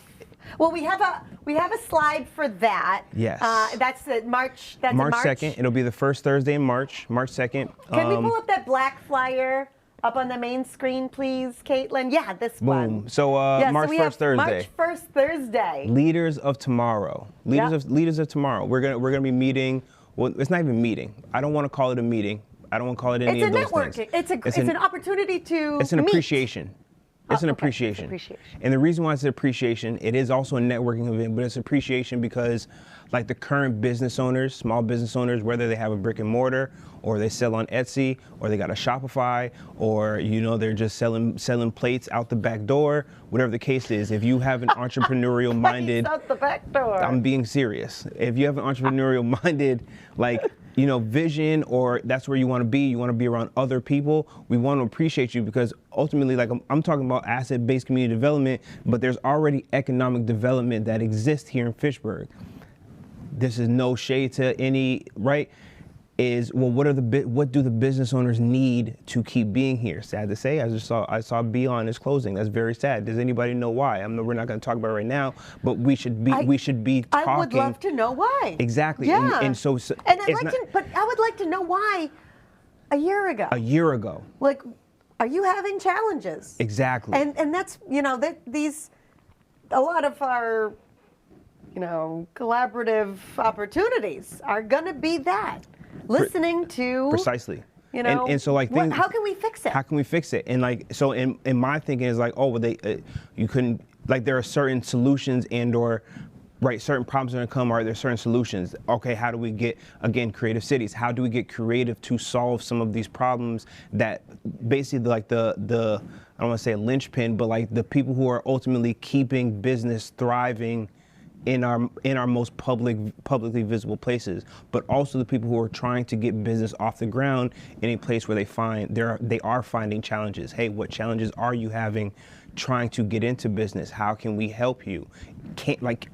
Well, we have a slide for that.
Yes.
That's March. That's
March 2nd. It'll be the first Thursday in March 2nd.
Can we pull up that black flyer up on the main screen, please, Caitlin? Yeah, this one.
Boom. So March 1st Thursday.
March 1st Thursday.
Leaders of Tomorrow. Leaders of Tomorrow. We're gonna be meeting. Well, it's not even meeting. I don't want to call it a meeting. I don't want to call it any of those things.
It's a networking. It's an opportunity to
It's an
meet.
Appreciation. It's an appreciation. And the reason why it's an appreciation, it is also a networking event, but it's appreciation because like the current business owners, small business owners, whether they have a brick and mortar or they sell on Etsy or they got a Shopify or, they're just selling plates out the back door, whatever the case is, if you have an entrepreneurial minded,
out the back door.
I'm being serious. If you have an entrepreneurial minded, vision, or that's where you want to be around other people, we want to appreciate you because ultimately, like I'm talking about asset-based community development, but there's already economic development that exists here in Fitchburg. This is no shade to any, right? is, well, what do the business owners need to keep being here? Sad to say, I saw Beyond is closing. That's very sad. Does anybody know why? We're not going to talk about it right now, but we should be talking.
I would love to know why.
Exactly.
Yeah.
And so
but I would like to know why a year ago.
A year ago.
Like, are you having challenges?
Exactly.
And that's, a lot of our, collaborative opportunities are going to be that. Listening to
precisely. And so
how can we fix it?
How can we fix it? And so in my thinking is like, oh, well, you couldn't, like, there are certain solutions or certain problems are going to come. Are there certain solutions? Okay, how do we get, again, creative cities? How do we get creative to solve some of these problems that basically, like, I don't want to say a linchpin, but like the people who are ultimately keeping business thriving in our most publicly visible places, but also the people who are trying to get business off the ground in a place where they are finding challenges. Hey, what challenges are you having trying to get into business? How can we help you?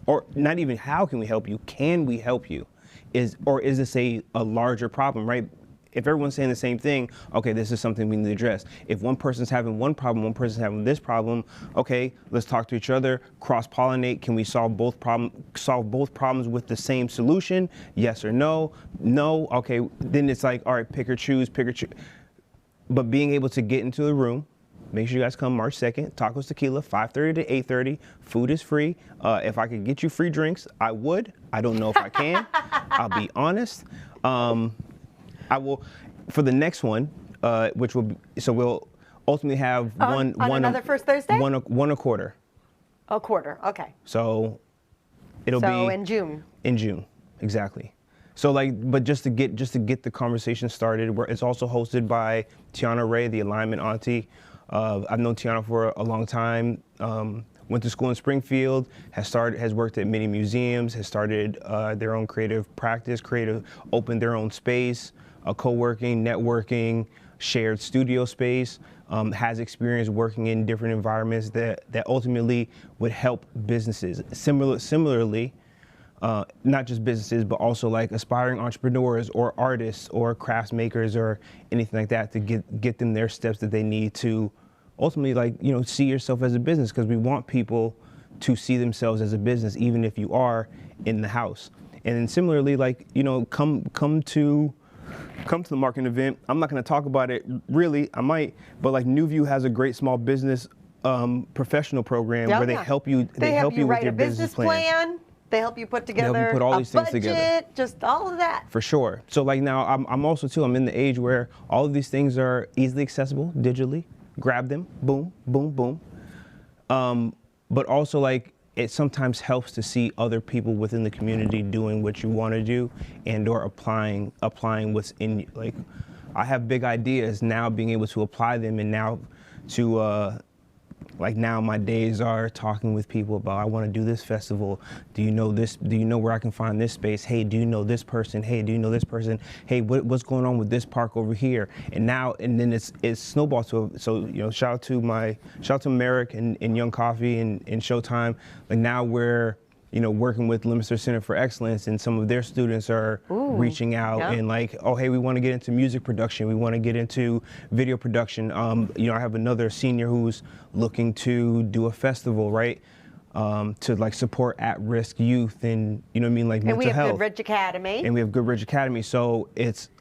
Or not even how can we help you? Can we help you? Is this a larger problem, right? If everyone's saying the same thing, okay, this is something we need to address. If one person's having one problem, one person's having this problem, okay, let's talk to each other, cross-pollinate. Can we solve both problems with the same solution? Yes or no? No. Okay, then it's like, all right, pick or choose. But being able to get into the room, make sure you guys come March 2nd, Tacos Tequila, 5:30 to 8:30. Food is free. If I could get you free drinks, I would. I don't know if I can. I'll be honest. I will, for the next one, which will be, so we'll ultimately have
on another first Thursday?
One a quarter.
A quarter, okay.
So it'll be
in June.
In June, exactly. So but just to get the conversation started, it's also hosted by Tiana Ray, the Alignment Auntie. I've known Tiana for a long time. Went to school in Springfield, has worked at many museums, has started their own creative practice, opened their own space, co-working, networking, shared studio space, has experience working in different environments that ultimately would help businesses. Similarly, not just businesses, but also like aspiring entrepreneurs or artists or crafts makers or anything like that to get them their steps that they need to ultimately, see yourself as a business, because we want people to see themselves as a business, even if you are in the house. And then similarly, come to the marketing event. I'm not going to talk about it really. I might, but New View has a great small business professional program where they help you. They help you with your business plan.
They help you put together
they help you put all these things
budget,
together.
Just all of that.
For sure. So now I'm also too. I'm in the age where all of these things are easily accessible digitally. Grab them, boom, boom, boom. But also it sometimes helps to see other people within the community doing what you want to do or applying what's in, I have big ideas now, being able to apply them, and now to now my days are talking with people about, I want to do this festival. Do you know this? Do you know where I can find this space? Hey, do you know this person? Hey, do you know this person? Hey, what's going on with this park over here? And then it's snowballed so shout out to Merrick and Young Coffee and Showtime. Now we're working with Lemster Center for Excellence, and some of their students are reaching out and oh, hey, we want to get into music production. We want to get into video production. I have another senior who's looking to do a festival, right? To support at-risk youth and, mental health.
And we have Good Ridge Academy.
And we have Good Ridge Academy. So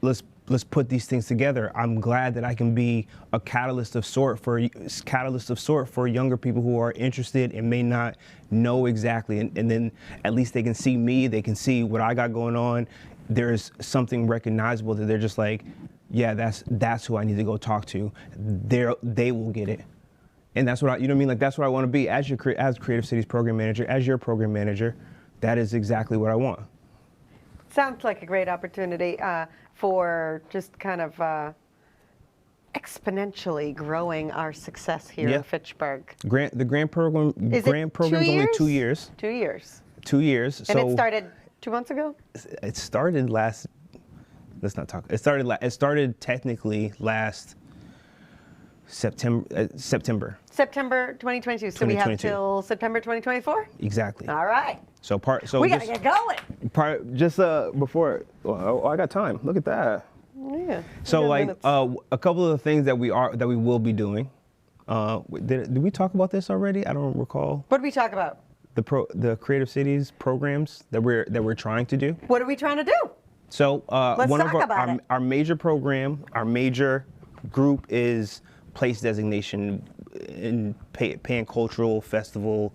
let's put these things together. I'm glad that I can be a catalyst of sort for younger people who are interested and may not know exactly. And then at least they can see me, they can see what I got going on. There's something recognizable that they're just yeah, that's who I need to go talk to. They will get it. And that's what that's what I want to be as Creative Cities program manager, as your program manager. That is exactly what I want.
Sounds like a great opportunity for just kind of exponentially growing our success here in Fitchburg.
The grant program is only 2 years.
2 years.
2 years.
And it started 2 months ago?
It started last. Let's not talk. It started technically last September.
September 2022. So we have
2022.
till September 2024?
Exactly.
All right.
So
We got to get going.
just before. Oh, I got time. Look at that.
Yeah.
So
we got
like
minutes.
a couple of the things that we will be doing. Did we talk about this already? I don't recall.
What did we talk about?
The Creative Cities programs that we're trying to do.
What are we trying to do?
So
Let's
one
talk
of
about it.
our major program, our major group is place designation in Pan-Cultural Festival,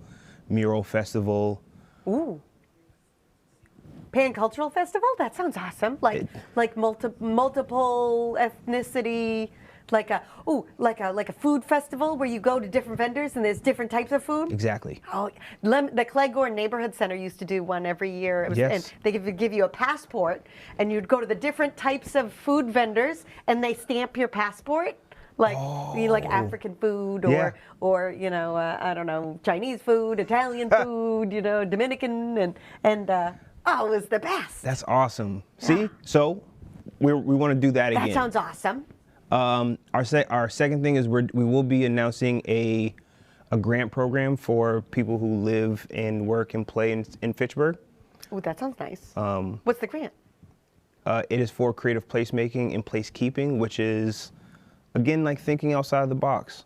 Mural Festival.
Ooh. Pan-Cultural Festival? That sounds awesome. Like multiple ethnicity, like a food festival where you go to different vendors and there's different types of food?
Exactly.
Oh, the Cleghorn Neighborhood Center used to do one every year.
Yes.
And they give you a passport, and you'd go to the different types of food vendors, and they stamp your passport. Like like African food,
Yeah.
or I don't know, Chinese food, Italian food, Dominican, and it was the best.
That's awesome. See, so we want to do that again.
That sounds awesome.
Our second thing is we will be announcing a grant program for people who live and work and play in Fitchburg.
Oh, that sounds nice. What's the grant?
It is for creative placemaking and placekeeping, which is, again, like thinking outside the box.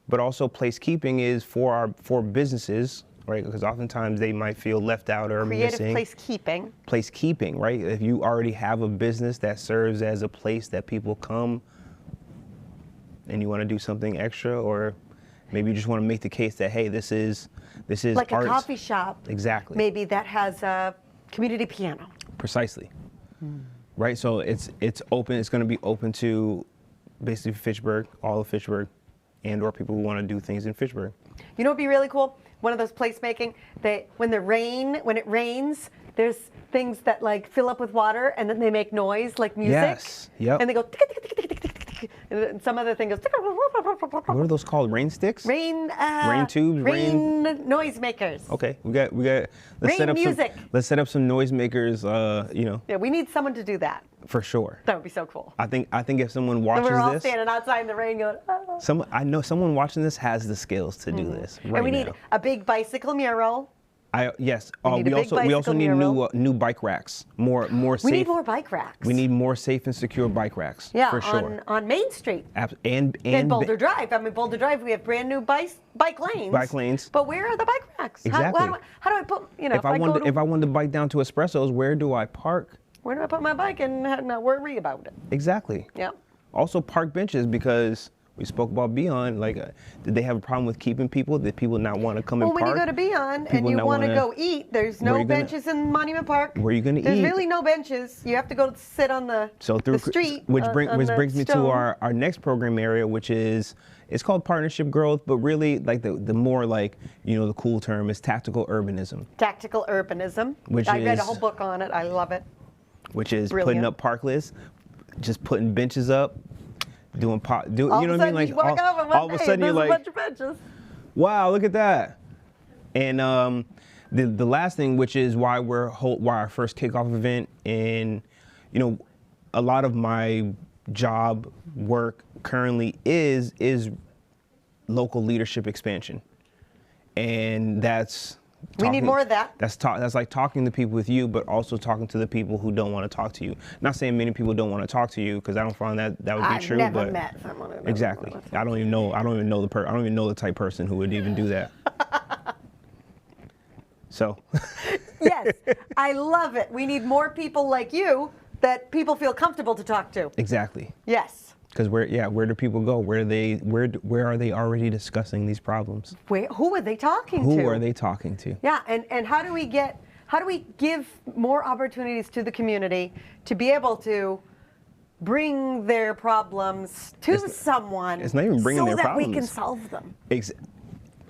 But also placekeeping is for businesses, right? Because oftentimes they might feel left out or missing.
Creative placekeeping.
Placekeeping, right? If you already have a business that serves as a place that people come and you want to do something extra, or maybe you just want to make the case that, hey, this is
Like
arts.
a coffee shop.
Exactly.
Maybe that has a community piano.
Precisely. Right? So it's open. It's going to be open to basically Fitchburg, all of Fitchburg, and or people who want to do things in Fitchburg.
You know what'd be really cool? One of those placemaking, when it rains, there's things that like fill up with water and then they make noise like music.
Yes. Yep.
And they go tick, tick, tick, tick, tick, tick, tick, and some other thing goes tick,
What are those called? Rain sticks?
rain
tubes,
rain noisemakers.
Okay, we got. Let's
Rain
set up
music.
Let's set up some noisemakers.
Yeah, we need someone to do that.
For sure.
That would be so cool.
I think if someone
And
watches
we're all
this,
standing outside in the rain going, oh.
I know someone watching this has the skills to do this right
And we need
now.
a big bicycle mural.
Yes.
need a big
We also
bicycle
need
mural.
new bike racks. More safe.
We need more bike racks.
We need more safe and secure bike racks.
Yeah,
for sure.
on Main Street.
And
Boulder Drive. I mean, Boulder Drive, we have brand new bike lanes.
Bike lanes.
But where are the bike racks?
Exactly.
How do I put,
if I wanted to bike down to Espresso's, where do I park?
where do I put my bike and not worry about it?
Exactly.
Yeah.
Also park benches, because we spoke about Beyond. Like, did they have a problem with keeping people? Did people not want to come and
Well, when
park?
you go to Beyond
People
and you
not
want to
wanna-
go eat, there's
Where
no
you gonna-
benches in Monument Park.
Where you gonna
There's
eat?
really no benches. You have to go sit on the, the street.
which
on
brings
the
me to
stone.
our next program area, which is, it's called partnership growth, but really like the more like, the cool term is tactical urbanism,
Tactical urbanism.
Which
I read a
is-
whole book on it. I love it.
which is
Brilliant.
putting up park lists, just putting benches up, doing
All
you know
of a
what I mean?
sudden
Like
you walk over one
all of a
day
sudden
and
you're
there's
like,
a bunch of benches.
wow, look at that. And the last thing, which is why why our first kickoff event, and a lot of my job work currently is local leadership expansion, and that's
We need more of that.
That's like talking to people with you, but also talking to the people who don't want to talk to you. Not saying many people don't want to talk to you, because I don't find that would be
I've
true.
never
but
met someone who doesn't
exactly,
wanna talk.
I don't even know the type of person who would even do that. So,
Yes, I love it. We need more people like you that people feel comfortable to talk to.
exactly.
Yes.
Because where do people go? Where are they already discussing these problems?
Who are they talking to?
Who are they talking to?
Yeah, and how do we give more opportunities to the community to be able to bring their problems to someone?
it's not even bringing
so
their
that we can
problems.
solve them,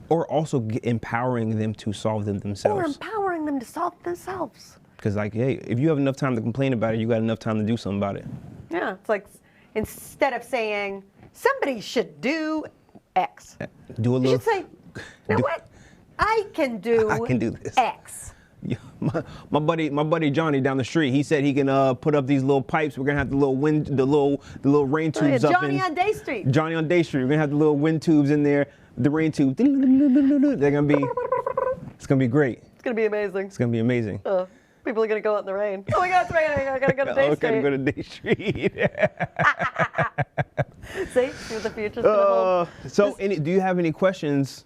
Or also empowering them to solve them
or
themselves.
empowering them to solve themselves.
Because like, hey, if you have enough time to complain about it, you got enough time to do something about it.
Yeah, it's like instead of saying somebody should do X,
Do a
you
little.
should say, you know what? I can do
I can do this.
X.
My buddy Johnny down the street. He said he can put up these little pipes. We're gonna have the little rain tubes up.
Johnny on Day Street.
Johnny on Day Street. We're gonna have the little wind tubes in there. The rain tubes. They're gonna be. It's gonna be great.
It's gonna be amazing.
It's gonna be amazing.
People are gonna go out in the rain. Oh my God, it's raining. I gotta go to Day Street.
Gotta go to Day Street.
See what the future's gonna hold.
So, do you have any questions?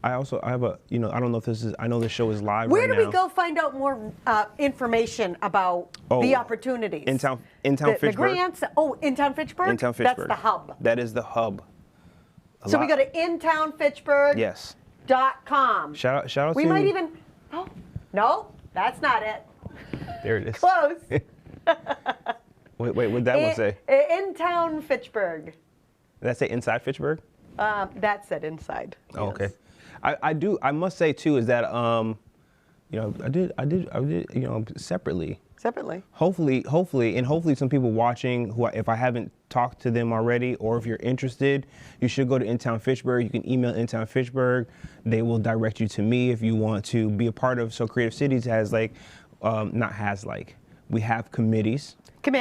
I have a, I don't know if this is, I know the show is live
Where
right now.
do we go find out more information about the opportunities?
In town Fitchburg.
The grants. Oh, in town Fitchburg?
In town Fitchburg.
That's the hub.
That is the hub.
So we go to intownfitchburg.com.
Yes. Shout out
We
to.
might even, no, that's not it.
There it is.
Close.
Wait, what did that one say?
In town Fitchburg.
Did that say inside Fitchburg?
That said inside.
Oh,
yes.
okay. I must say too is that I did separately.
Separately.
Hopefully some people watching who, if I haven't talked to them already, or if you're interested, you should go to In Town Fitchburg. You can email In Town Fitchburg. They will direct you to me if you want to be a part of. So Creative Cities has we have committees. We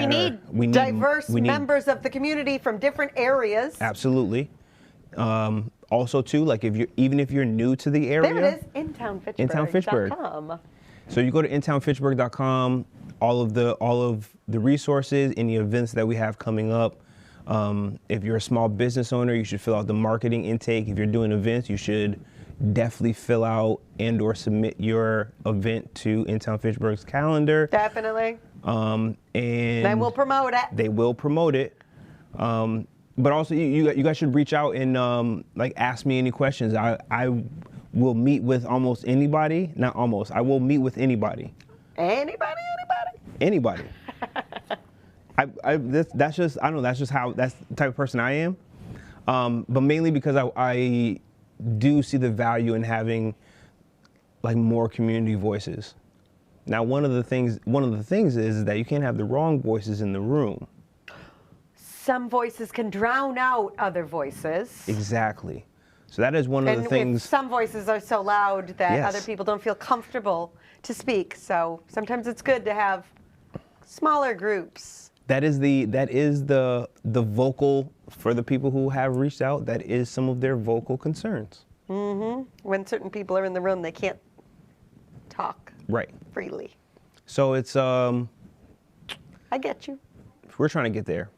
need
diverse members of the community from different areas.
Absolutely. Also too, like even if you're new to the area.
There it is, intownfitchburg.com.
So you go to intownfitchburg.com, all of the resources, any events that we have coming up. If you're a small business owner, you should fill out the marketing intake. If you're doing events, you should definitely fill out and/or submit your event to In Town Fitchburg's calendar.
Definitely.
And
then we'll promote it.
They will promote it. But also, you guys should reach out and ask me any questions. I will meet with almost anybody. Not almost. I will meet with anybody.
Anybody?
That's just the type of person I am. But mainly because I do see the value in having more community voices. Now, one of the things is that you can't have the wrong voices in the room.
Some voices can drown out other voices.
Exactly. So that is one of the things.
Some voices are so loud that
Yes.
other people don't feel comfortable to speak. So sometimes it's good to have smaller groups.
That is the vocal for the people who have reached out. That is some of their vocal concerns.
Mm-hmm. When certain people are in the room, they can't talk freely.
So it's
I get you.
We're trying to get there,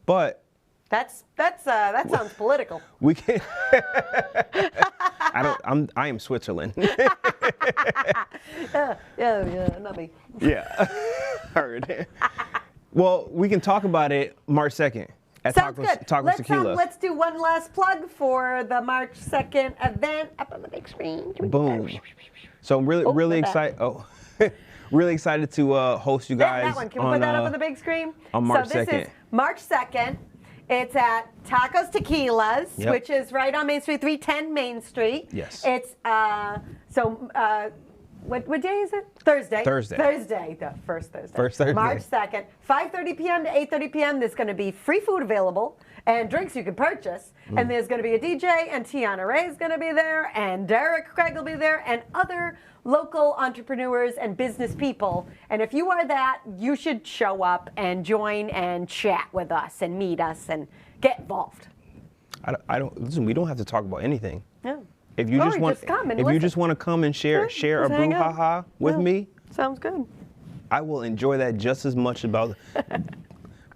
but
that sounds political.
we can. I am Switzerland.
Yeah, not me.
Yeah, heard. Well, we can talk about it March 2nd at
Sounds good.
Tacos Tequila.
Let's do one last plug for the March 2nd event up on the big screen.
Boom. So I'm really excited. Oh, really excited to host you guys.
That one. Can we put that up on the big screen?
On March 2nd.
So this is March 2nd. It's at Tacos Tequilas,
Yep.
which is right on Main Street, 310 Main Street.
Yes.
It's what day is it? Thursday. Thursday, the first Thursday.
First Thursday.
March 2nd, 5:30 p.m. to 8:30 p.m. There's going to be free food available and drinks you can purchase. And there's going to be a DJ, and Tiana Ray is going to be there, and Derek Craig will be there, and other local entrepreneurs and business people. And if you are that, you should show up and join and chat with us and meet us and get involved.
I don't listen. We don't have to talk about anything.
No.
If you just want to come and share a brouhaha with me,
sounds good.
I will enjoy that just as much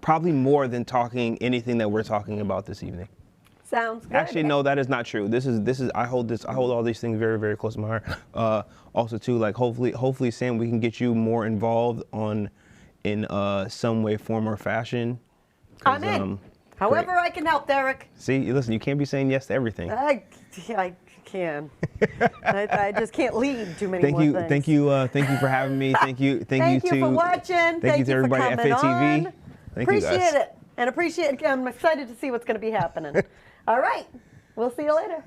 probably more than talking anything that we're talking about this evening.
Sounds good.
Actually, no, that is not true. This is I hold all these things very, very close to my heart. Also too, hopefully, Sam, we can get you more involved in some way, form, or fashion.
I'm in. However I can help, Derek.
See, listen, you can't be saying yes to everything.
I can. I just can't lead too many more things.
Thank you for having me. Thank you
for watching.
Thank you to everybody at FATV.
Appreciate it. And I'm excited to see what's going to be happening. All right. We'll see you later.